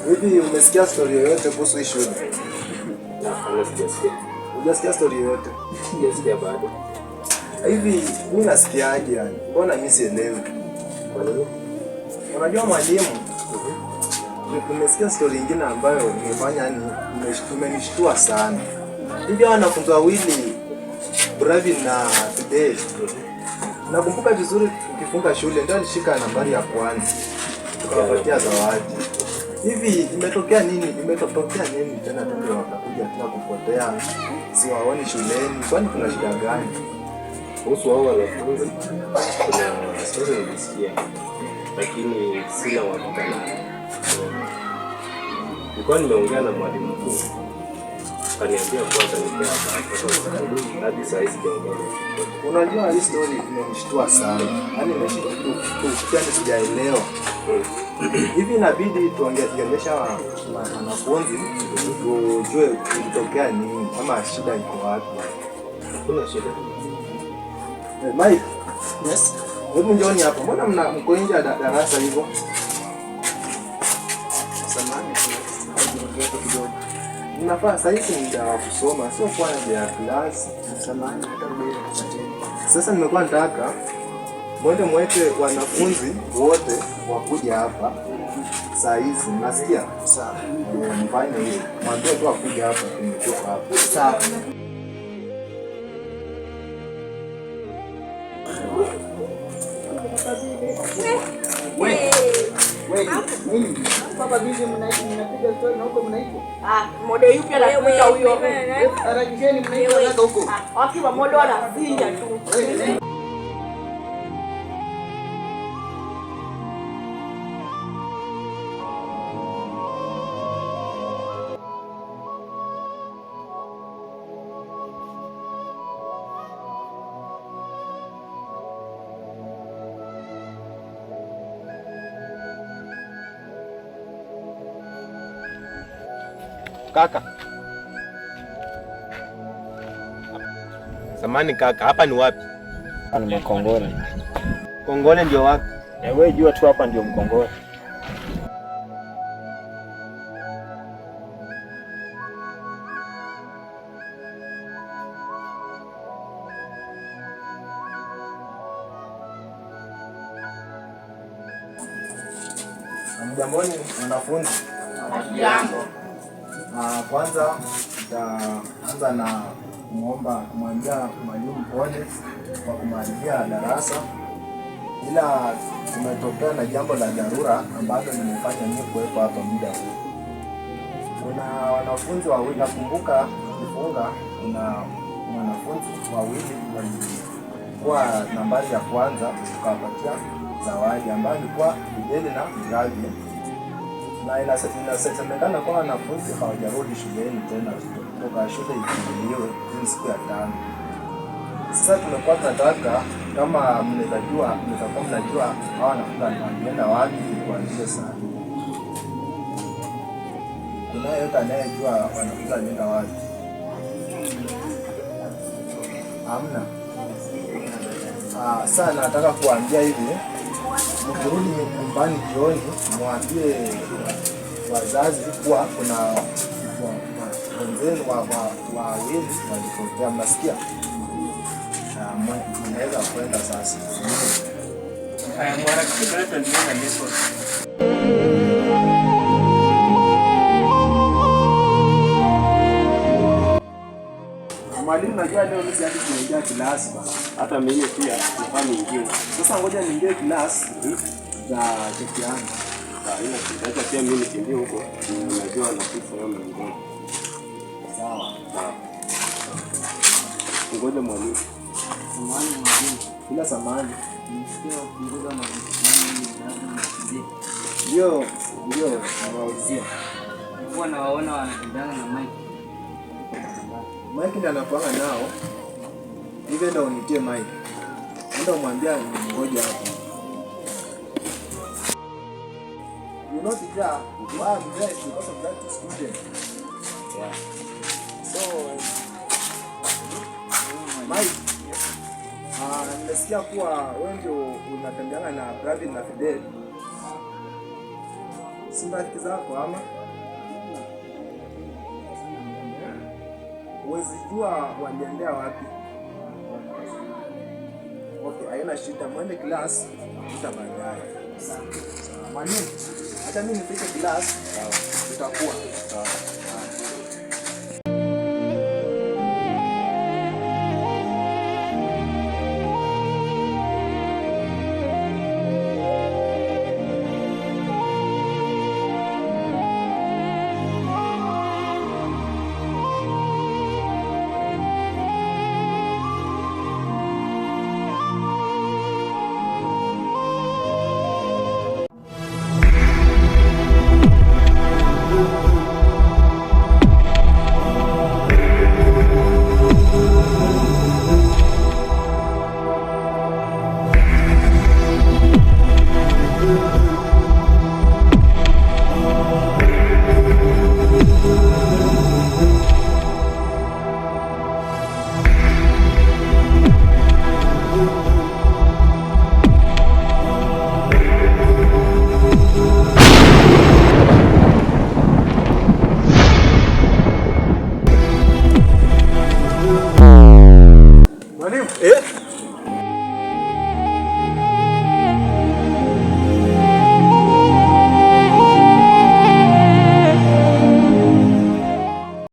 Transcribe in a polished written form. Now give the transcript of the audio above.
Hivi umesikia story yoyote kuhusu hii shule? Hapana, sijasikia. Hujasikia story yoyote? Sijasikia bado. Hivi mimi nasikiaje yani? Mbona mimi sielewi? Kwa nini? Unajua mwalimu, nimesikia story nyingine ambayo imefanya ni imenishtua sana. Hivi wanafunzi wawili Bravin na Fidel. Nakumbuka vizuri ukifunga shule ndio alishika nambari ya kwanza. Tukawapatia zawadi. Hivi imetokea nini? Imetokea nini tena ndio wakakuja tena kupotea? Siwaoni shuleni. Kwani kuna shida gani? Kuhusu wao wanafunzi kuna story nilisikia, lakini sina uhakika nayo. Nilikuwa nimeongea na mwalimu mkuu, akaniambia kwanza nipea hapa hadi saa hizi sijaongea. Unajua hii story imenishtua sana. Yaani nimeshtuka sijaelewa. Hivi inabidi tuongelesha wanafunzi tujue kulitokea nini ama shida iko wapi. Kuna shida. Mike. Yes. Hebu njoni hapa. Mbona mko nje ya darasa hivyo? Samahani kidogo. Mnafaa sasa hivi muda wa kusoma, sio kwa nje ya class. Samahani hata mbele. Sasa nimekuwa nataka mwende mweke wanafunzi wote wakuja hapa saa hizi. Nasikia? Sawa. Mfanye hivi. Mwambie tu wakuja hapa tumetoka hapa. Sawa. Baba bibi mnapiga story na huko mnaiko? Modo yupi anakuita huyo? Arajisheni mnaiko huko. Akiwa modo anazinja tu. Kaka. Samani kaka, hapa ni wapi? Hapa ni Mkongole. Kongole ndio wapi? Wewe jua tu hapa ndio Mkongole. Mjamboni wanafunzi. Jambo. Kwanza tutaanza na kumwambia mwalimu pole kwa kumalizia darasa, ila tumetokea na jambo la dharura ambalo limefanya mimi kuwepo hapa muda huu. Kuna wanafunzi wawili, nakumbuka kifunga, kuna wanafunzi wawili walikuwa nambari ya kwanza, tukawapatia zawadi ambayo ilikuwa Fidel na Bravin. Na inasemekana kwa wanafunzi hawajarudi shuleni tena kutoka shule ifunguliwe siku ya 5. Sasa tumekuwa tunataka kama mnajua hawa wanafunzi wanaenda wapi kuanzia saa hii. Kuna yeyote anayejua wanafunzi wanaenda wapi? Hamna. Sasa nataka kuambia hivi, mkirudi nyumbani jioni mwambie wazazi kuwa kuna wenzenu wawili walipotea. Mnasikia? Mnaweza kwenda sasa. Mwalimu, najua leo mimi hadi kuingia class bana. Hata mimi pia nafanya nyingine. Sasa ngoja niingie class za cheki yangu. Ila sitaacha pia mimi nikimbie huko. Unajua nakufa wewe mwenyewe. Sawa. Ngoja mwalimu. Samahani mwalimu. Bila samahani. Nisikia kuongoza na mimi Ndio nawauzia. nilikuwa nawaona wanatembea na Mike. Mike ndiye anakuanga nao. Hivi ndio unitie Mike. Ndio mwambia ngoja hapo. You know teacher, why I'm there is because of that student. Yeah. So Mike, nimesikia kuwa wewe ndio unatembeana na Bravin na Fidel. Si rafiki zako ama? Huwezi jua waliendea wapi. Okay, haina shida, mwende class, baadaye. Mwalimu, hata mimi nifike class, tutakuwa.